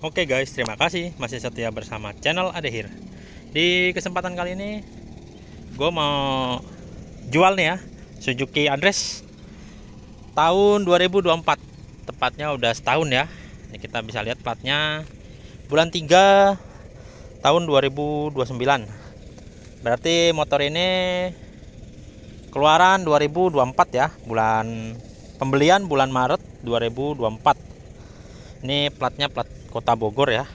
Oke guys, terima kasih masih setia bersama channel Adehir. Di kesempatan kali ini gue mau jual nih ya Suzuki Address tahun 2024. Tepatnya udah setahun ya. Ini kita bisa lihat platnya bulan 3 tahun 2029. Berarti motor ini keluaran 2024 ya. Pembelian bulan Maret 2024. Ini platnya plat Kota Bogor ya.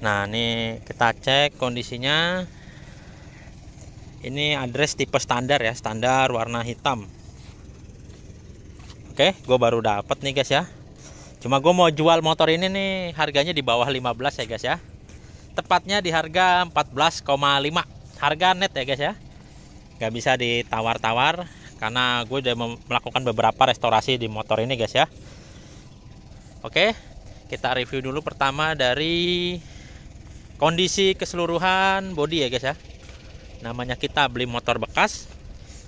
Nah, ini kita cek kondisinya. Ini Address tipe standar ya, standar warna hitam. Oke, gue baru dapat nih guys ya. Cuma gue mau jual motor ini nih, harganya di bawah 15 ya guys ya. Tepatnya di harga 14,5. Harga net ya guys ya. Gak bisa ditawar-tawar karena gue udah melakukan beberapa restorasi di motor ini guys ya. Oke, kita review dulu pertama dari kondisi keseluruhan bodi ya guys ya. Namanya kita beli motor bekas,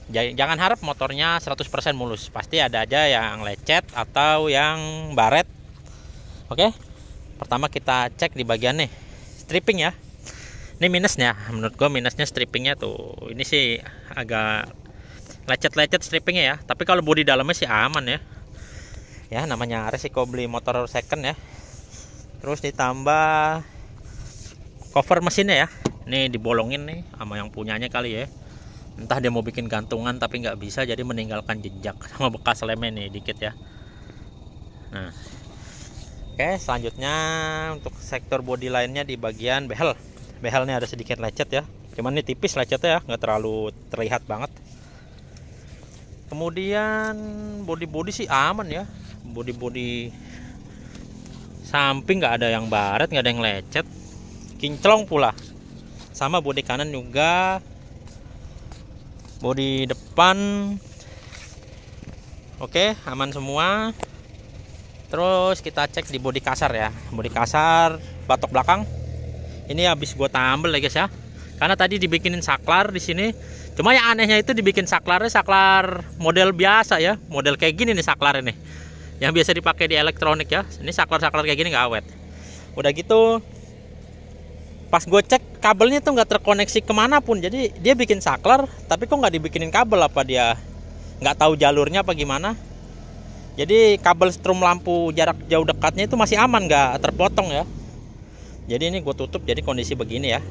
jangan harap motornya 100% mulus. Pasti ada aja yang lecet atau yang baret. Oke, pertama kita cek di bagian nih stripping ya. Ini minusnya, menurut gue minusnya strippingnya tuh. Ini sih agak lecet-lecet strippingnya ya. Tapi kalau bodi dalamnya sih aman ya. Ya, namanya resiko beli motor second ya. Terus ditambah cover mesinnya ya. Ini dibolongin nih sama yang punyanya kali ya. Entah dia mau bikin gantungan tapi nggak bisa, jadi meninggalkan jejak sama bekas lemnya nih dikit ya. Nah, oke, selanjutnya untuk sektor bodi lainnya di bagian behel. Behelnya ada sedikit lecet ya. Cuman ini tipis lecetnya ya, nggak terlalu terlihat banget. Kemudian bodi-bodi sih aman ya. Bodi-bodi samping nggak ada yang baret, nggak ada yang lecet, kinclong pula. Sama bodi kanan juga. Bodi depan oke, aman semua. Terus kita cek di bodi kasar ya. Bodi kasar batok belakang ini habis gue tambel ya guys ya, karena tadi dibikinin saklar di sini. Cuma yang anehnya itu dibikin saklarnya saklar model biasa ya, model kayak gini nih saklar ini, yang biasa dipakai di elektronik ya. Ini saklar-saklar kayak gini nggak awet. Udah gitu pas gue cek kabelnya tuh nggak terkoneksi kemanapun. Jadi dia bikin saklar tapi kok nggak dibikinin kabel, apa dia nggak tahu jalurnya apa gimana. Jadi kabel strum lampu jarak jauh dekatnya itu masih aman, nggak terpotong ya. Jadi ini gue tutup jadi kondisi begini ya.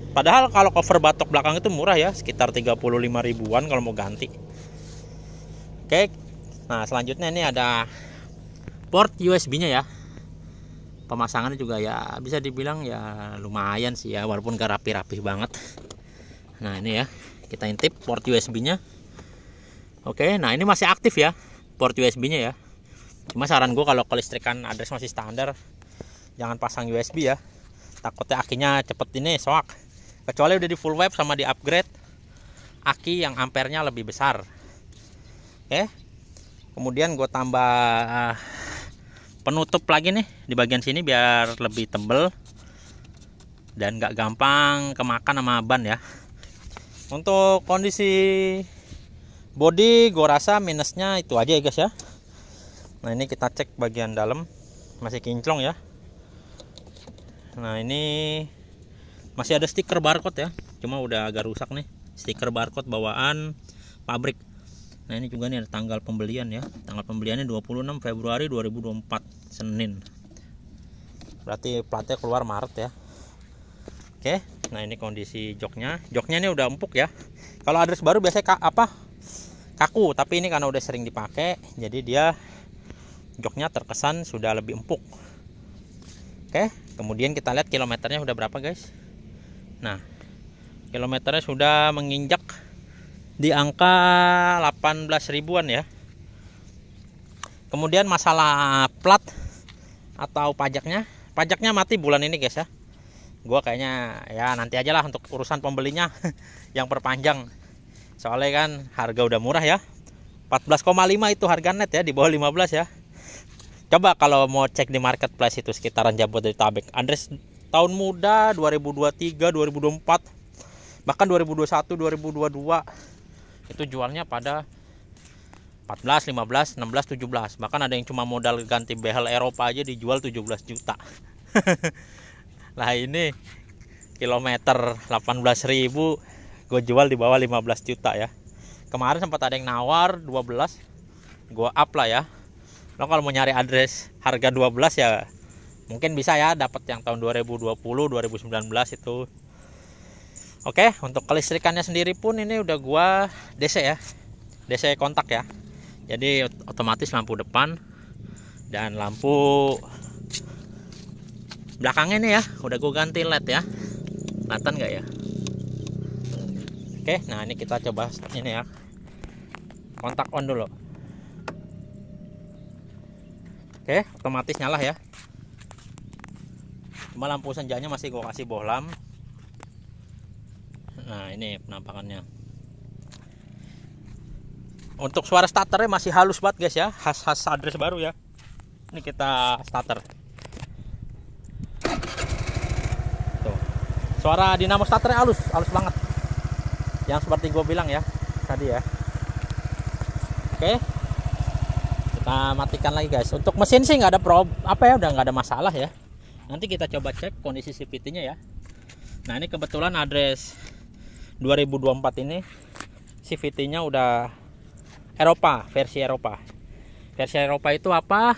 Padahal kalau cover batok belakang itu murah ya, sekitar 35 ribuan kalau mau ganti. Oke, nah selanjutnya ini ada port USB-nya ya. Pemasangannya juga ya bisa dibilang ya lumayan sih ya, walaupun gak rapi-rapi banget. Nah ini ya, kita intip port USB-nya. Oke, nah ini masih aktif ya port USB-nya ya. Cuma saran gue kalau kelistrikan Address masih standar, jangan pasang USB ya. Takutnya akinya cepet ini soak. Kecuali udah di full wave sama di upgrade aki yang ampernya lebih besar. Oke, kemudian gue tambah penutup lagi nih di bagian sini biar lebih tebel dan gak gampang kemakan sama ban ya. Untuk kondisi bodi gue rasa minusnya itu aja ya guys ya. Nah ini kita cek bagian dalam masih kinclong ya. Nah ini masih ada stiker barcode ya, cuma udah agak rusak nih stiker barcode bawaan pabrik. Nah ini juga nih ada tanggal pembelian ya. Tanggal pembeliannya 26 Februari 2024 Senin. Berarti platnya keluar Maret ya. Oke, nah ini kondisi joknya. Joknya ini udah empuk ya. Kalau Address baru biasanya kaku, tapi ini karena udah sering dipakai jadi dia joknya terkesan sudah lebih empuk. Oke, kemudian kita lihat kilometernya udah berapa guys. Nah, kilometernya sudah menginjak di angka 18 ribuan ya. Kemudian masalah plat atau pajaknya mati bulan ini guys ya. Gua kayaknya ya nanti aja lah untuk urusan pembelinya yang perpanjang. Soalnya kan harga udah murah ya. 14,5 itu harga net ya, di bawah 15 ya. Coba kalau mau cek di marketplace itu sekitaran Jabodetabek, Address tahun muda 2023, 2024, bahkan 2021, 2022 itu jualnya pada 14, 15, 16, 17. Bahkan ada yang cuma modal ganti behel Eropa aja dijual 17 juta. Lah ini kilometer 18.000 gue jual di bawah 15 juta ya. Kemarin sempat ada yang nawar 12, gue up lah ya. Lo kalau mau nyari address harga 12 ya mungkin bisa ya dapat yang tahun 2020, 2019 itu. Oke, untuk kelistrikannya sendiri pun ini udah gua DC ya. DC kontak ya. Jadi otomatis lampu depan dan lampu belakangnya nih ya udah gua ganti LED ya. Kelihatan nggak ya? Oke, nah ini kita coba ini ya. Kontak on dulu. Oke, otomatis nyala ya. Cuma lampu senjanya masih gua kasih bohlam. Nah ini penampakannya. Untuk suara starternya masih halus banget guys ya, khas address baru ya. Ini kita starter. Tuh. Suara dinamo starternya halus banget. Yang seperti gue bilang ya tadi ya. Oke. Kita matikan lagi guys. Untuk mesin sih nggak ada udah nggak ada masalah ya. Nanti kita coba cek kondisi CVT-nya ya. Nah ini kebetulan address 2024 ini CVT-nya udah Eropa, versi Eropa. Versi Eropa itu apa?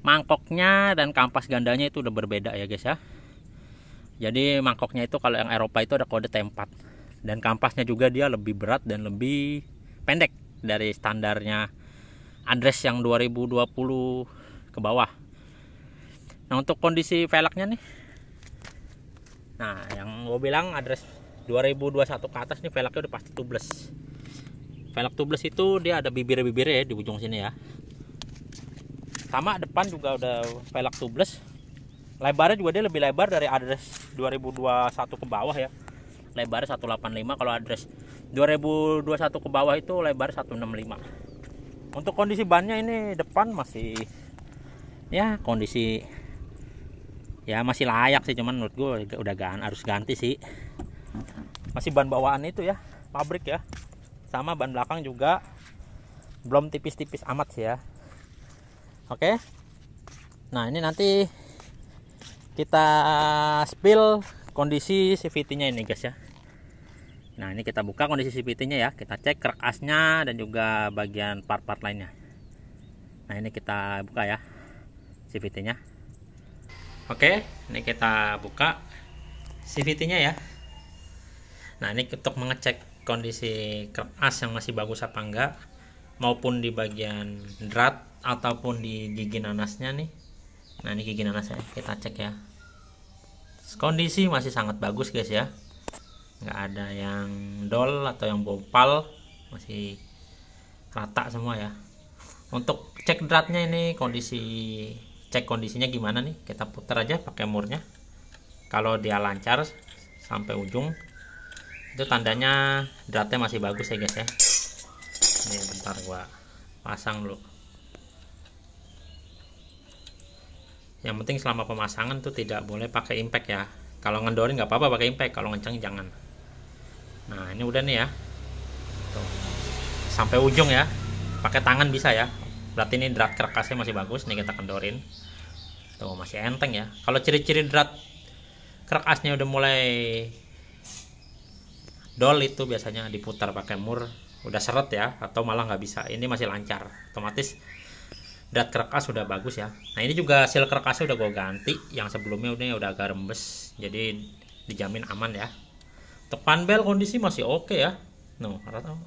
Mangkoknya dan kampas gandanya itu udah berbeda ya guys ya. Jadi mangkoknya itu kalau yang Eropa itu ada kode T4 dan kampasnya juga dia lebih berat dan lebih pendek dari standarnya address yang 2020 ke bawah. Nah untuk kondisi velgnya nih, nah yang gue bilang address 2021 ke atas nih velgnya udah pasti tubeless. Velg tubeless itu dia ada bibir-bibirnya ya di ujung sini ya. Sama depan juga udah velg tubeless. Lebarnya juga dia lebih lebar dari address 2021 ke bawah ya. Lebarnya 185, kalau address 2021 ke bawah itu lebar 165. Untuk kondisi bannya ini depan masih ya kondisi ya masih layak sih, cuman menurut gue udah harus ganti sih. Masih ban bawaan itu ya, pabrik ya. Sama ban belakang juga belum tipis-tipis amat sih ya. Oke. Nah, ini nanti kita spill kondisi CVT-nya ini guys ya. Nah, ini kita buka kondisi CVT-nya ya. Kita cek krek asnya dan juga bagian part-part lainnya. Nah, ini kita buka ya CVT-nya. Oke, ini kita buka CVT-nya ya. Nah, ini untuk mengecek kondisi krek as yang masih bagus apa enggak, maupun di bagian drat ataupun di gigi nanasnya nih. Nah, ini gigi nanasnya kita cek ya. Kondisi masih sangat bagus guys ya. Nggak ada yang dol atau yang bopal, masih rata semua ya. Untuk cek dratnya ini cek kondisinya gimana nih, kita putar aja pakai murnya. Kalau dia lancar sampai ujung itu tandanya dratnya masih bagus ya guys ya. Ini bentar gua pasang dulu. Yang penting selama pemasangan tuh tidak boleh pakai impact ya. Kalau ngendorin nggak apa-apa pakai impact, kalau ngencang jangan. Nah ini udah nih ya. Tuh. Sampai ujung ya. Pakai tangan bisa ya. Berarti ini drat kerkasnya masih bagus. Nih kita kendorin. Tuh masih enteng ya. Kalau ciri-ciri drat kerkasnya udah mulai dol itu biasanya diputar pakai mur udah seret ya, atau malah nggak bisa. Ini masih lancar, otomatis drat kerkas sudah bagus ya. Nah ini juga seal kerkasnya udah gue ganti, yang sebelumnya udah agak rembes, jadi dijamin aman ya. Untuk panbel kondisi masih oke ya.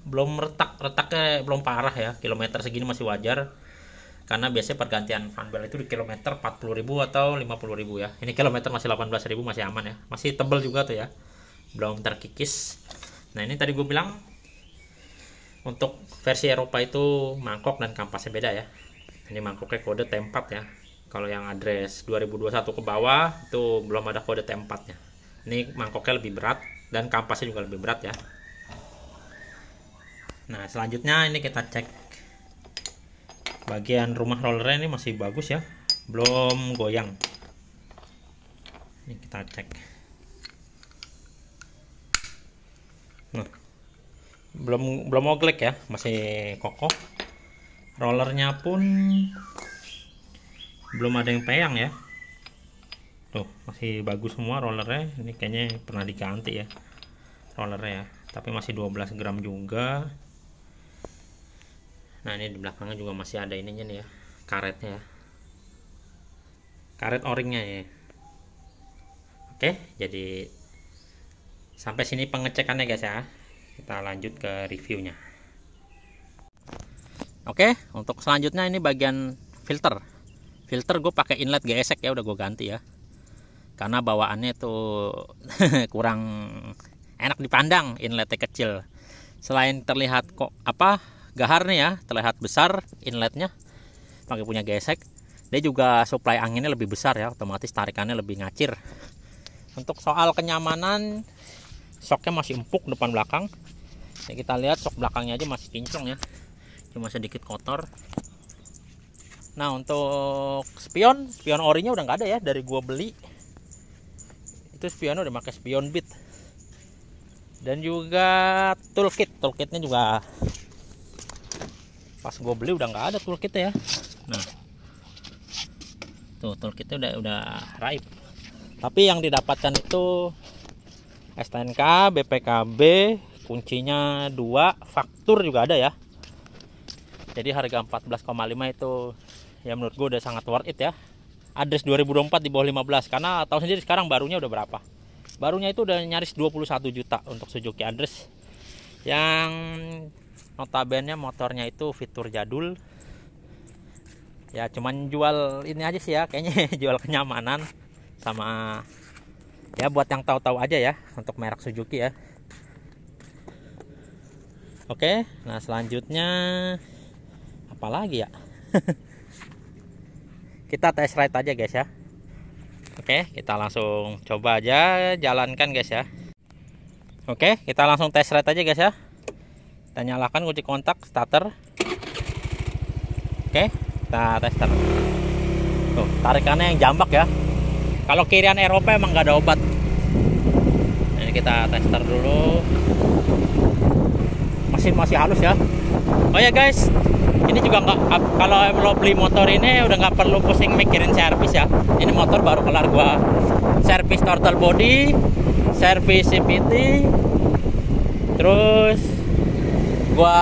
Belum retaknya belum parah ya, kilometer segini masih wajar, karena biasanya pergantian panbel itu di kilometer 40.000 atau 50.000 ya. Ini kilometer masih 18.000, masih aman ya, masih tebel juga tuh ya, belum terkikis. Nah ini tadi gue bilang untuk versi Eropa itu mangkok dan kampasnya beda ya. Ini mangkoknya kode T4 ya. Kalau yang address 2021 ke bawah itu belum ada kode T4 nya. Ini mangkoknya lebih berat dan kampasnya juga lebih berat ya. Nah selanjutnya ini kita cek bagian rumah rollernya, ini masih bagus ya, belum goyang. Ini kita cek. Nah, belum oglek ya, masih kokoh. Rollernya pun belum ada yang peyang ya. Tuh, masih bagus semua rollernya. Ini kayaknya pernah diganti ya rollernya ya. Tapi masih 12 gram juga. Nah, ini di belakangnya juga masih ada ininya nih ya, karetnya ya. Karet o-ringnya ya. Oke, jadi sampai sini pengecekannya guys ya. Kita lanjut ke reviewnya. Oke, untuk selanjutnya ini bagian filter. Filter gue pakai inlet gesek ya, udah gue ganti ya. Karena bawaannya tuh kurang enak dipandang, inletnya kecil. Selain terlihat kok gahar nih ya, terlihat besar inletnya pakai punya gesek. Dia juga supply anginnya lebih besar ya, otomatis tarikannya lebih ngacir. Untuk soal kenyamanan, shocknya masih empuk depan belakang. Ya, kita lihat shock belakangnya aja masih kinclong ya, cuma sedikit kotor. Nah, untuk spion orinya udah nggak ada ya dari gua beli. Itu spionnya udah pakai spion bit. Dan juga toolkitnya juga pas gua beli udah nggak ada toolkitnya ya. Nah, tuh toolkitnya udah raib. Tapi yang didapatkan itu STNK, BPKB, kuncinya 2, faktur juga ada ya. Jadi harga 14,5 itu ya menurut gue udah sangat worth it ya. Address 2024 di bawah 15, karena tahu sendiri sekarang barunya udah berapa. Barunya itu udah nyaris 21 juta untuk Suzuki Address. Yang notabene motornya itu fitur jadul. Ya cuman jual ini aja sih ya, kayaknya jual kenyamanan sama ya buat yang tahu-tahu aja ya untuk merek Suzuki ya. Oke, nah selanjutnya apa lagi ya? Kita test ride aja guys ya. Oke, kita langsung coba aja jalankan guys ya. Oke, kita langsung test ride aja guys ya. Kita nyalakan kunci kontak starter. Oke, kita tester. Tuh, tarikannya yang jambak ya. Kalau kirian Eropa emang nggak ada obat. Ini kita tester dulu. Mesin masih halus ya. Oh ya guys, ini juga nggak, kalau lo beli motor ini udah nggak perlu pusing mikirin servis ya. Ini motor baru kelar gua servis total body, servis CVT, terus gua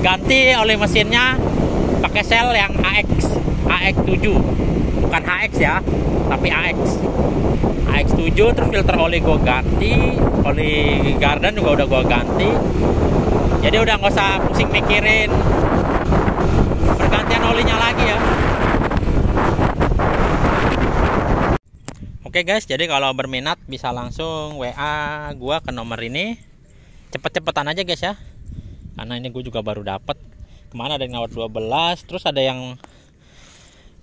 ganti oli mesinnya pakai sel yang AX7, bukan HX ya, tapi AX7. Terus filter oli gua ganti, oli garden juga udah gua ganti. Jadi udah nggak usah pusing mikirin pergantian olinya lagi ya. Oke guys, jadi kalau berminat bisa langsung WA gua ke nomor ini. Cepet-cepetan aja guys ya, karena ini gue juga baru dapet. Kemana ada yang nawar 12, terus ada yang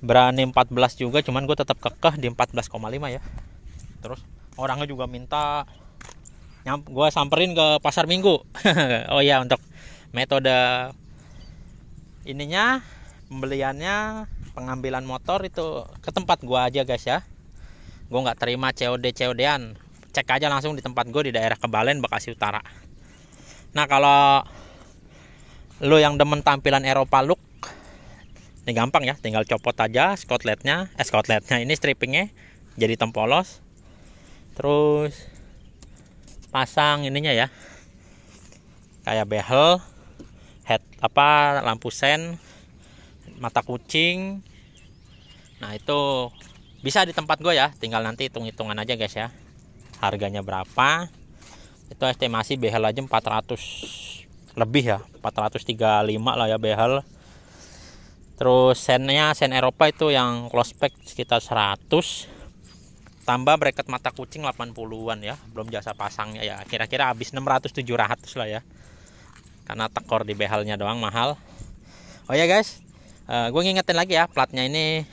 berani 14 juga, cuman gue tetap kekeh di 14,5 ya. Terus orangnya juga minta gue samperin ke pasar minggu. Oh iya, untuk metode ininya pembeliannya, pengambilan motor itu ke tempat gue aja guys ya. Gue nggak terima COD-an. Cek aja langsung di tempat gue di daerah Kebalen, Bekasi Utara. Nah, kalau lo yang demen tampilan Eropa look, ini gampang ya, tinggal copot aja skotletnya ini strippingnya jadi tempolos. Terus pasang ininya ya, kayak behel, lampu sen, mata kucing. Nah, itu bisa di tempat gue ya, tinggal nanti hitung-hitungan aja guys ya, harganya berapa. Itu estimasi behel aja 400 lebih ya, 435 lah ya behel. Terus sen Eropa itu yang close pack sekitar 100, tambah bracket mata kucing 80-an ya, belum jasa pasangnya ya, kira-kira habis 600-700 lah ya, karena tekor di behelnya doang mahal. Oh ya guys, gue ngingetin lagi ya, platnya ini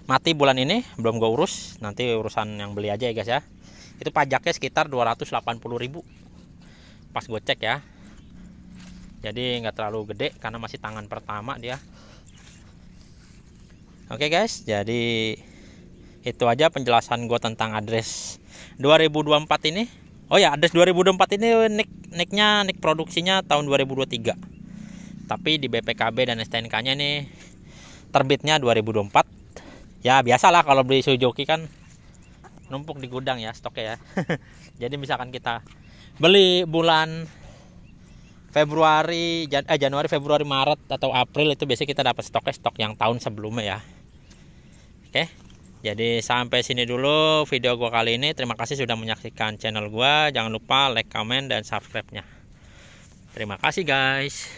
mati bulan ini, belum gue urus, nanti urusan yang beli aja ya guys ya. Itu pajaknya sekitar 280.000 pas gue cek ya, jadi nggak terlalu gede karena masih tangan pertama dia. Oke guys, jadi itu aja penjelasan gue tentang Address 2024 ini. Oh ya, Address 2024 ini nick produksinya tahun 2023. Tapi di BPKB dan STNK-nya nih terbitnya 2024. Ya biasalah kalau beli Suzuki kan numpuk di gudang ya stoknya ya. Jadi misalkan kita beli bulan Januari, Februari, Maret atau April, itu biasanya kita dapat stok yang tahun sebelumnya ya. Oke. Jadi sampai sini dulu video gua kali ini. Terima kasih sudah menyaksikan channel gua. Jangan lupa like, comment, dan subscribe-nya. Terima kasih guys.